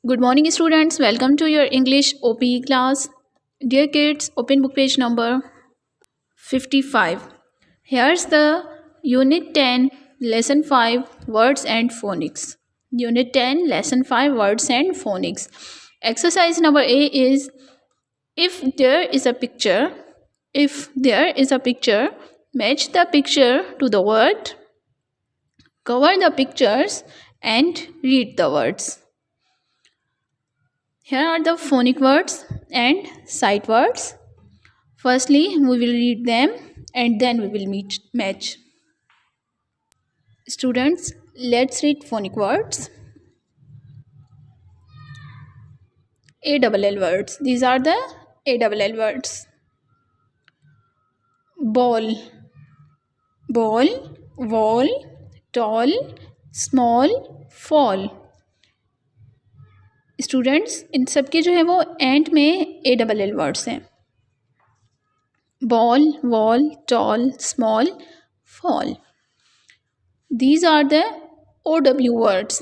Good morning, students. Welcome to your English OPE class. Dear kids, open book page number 55. Here's the Unit 10, Lesson 5, Words and Phonics. Unit 10, Lesson 5, Words and Phonics. Exercise number A is if there is a picture, match the picture to the word, cover the pictures, and read the words. Here are the phonic words and sight words. Firstly, we will read them and then we will match. Students, let's read phonic words. ALL words. These are the ALL words. Ball, ball, wall, tall, small, fall. Students इन सब के जो है वो end में ALL words हैं. Ball, wall, tall, small, fall. These are the OW words.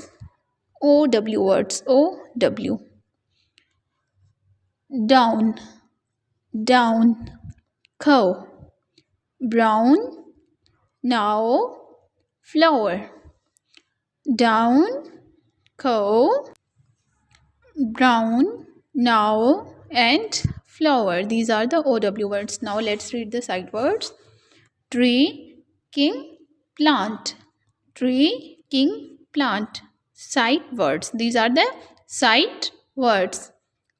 OW words. OW. Down, down, cow, brown, now, flower. Down, cow, brown, now, and flower. These are the OW words. Now let's read the sight words. Tree, king, plant. Tree, king, plant. Sight words. These are the sight words.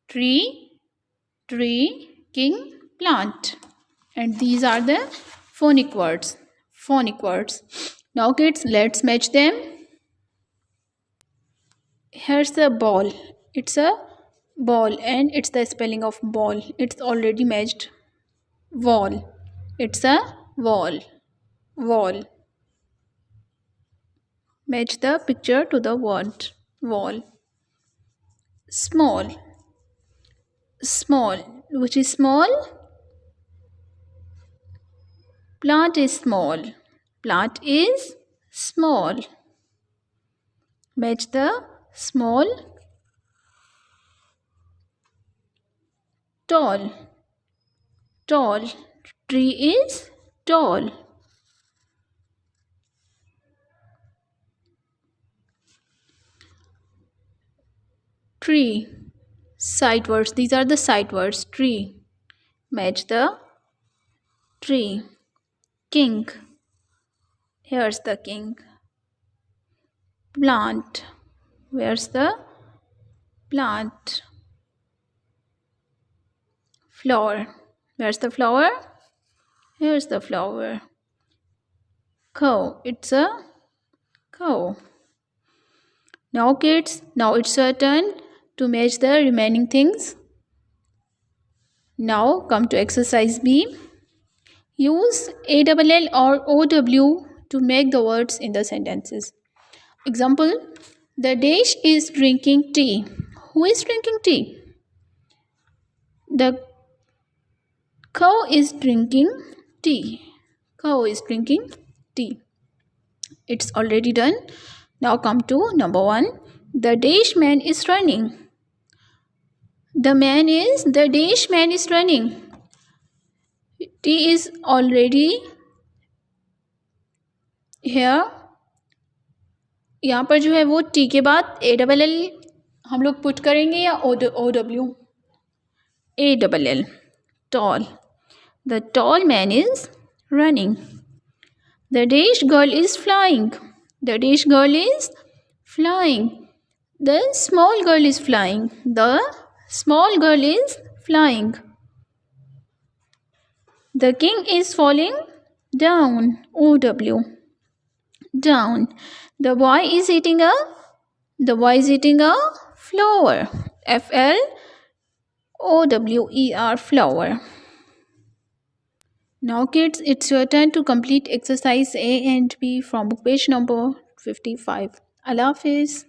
Tree, king, plant. And these are the phonic words. Phonic words. Now kids, let's match them. Here's the ball. It's a ball and it's the spelling of ball. It's already matched. Wall. It's a wall. Wall. Match the picture to the word. Wall. Small. Small. Which is small? Plant is small. Plant is small. Match the small. Tall. Tall. Tree is tall. Tree. Sight words. These are the sight words. Tree. Match the tree. King. Here's the king. Plant. Where's the plant? Flower. Where's the flower? Here's the flower. Cow. It's a cow. Now kids, now it's your turn to match the remaining things. Now come to exercise B. Use ALL or OW to make the words in the sentences. Example, the dash is drinking tea. Who is drinking tea? The cow is drinking tea. Cow is drinking tea. It's already done. Now come to number 1. The dash man is running. The dash man is running. T is already here. यहाँ पर जो है वो T के बाद ALL हम लोग put करेंगे या OW? ALL. Tall. The tall man is running. The dash girl is flying. The dash girl is flying. The small girl is flying. The small girl is flying. The king is falling down. OW. Down. The boy is eating a flower. FLOWER. Flower. Now kids, it's your turn to complete exercise A and B from book page number 55. Allah Hafiz.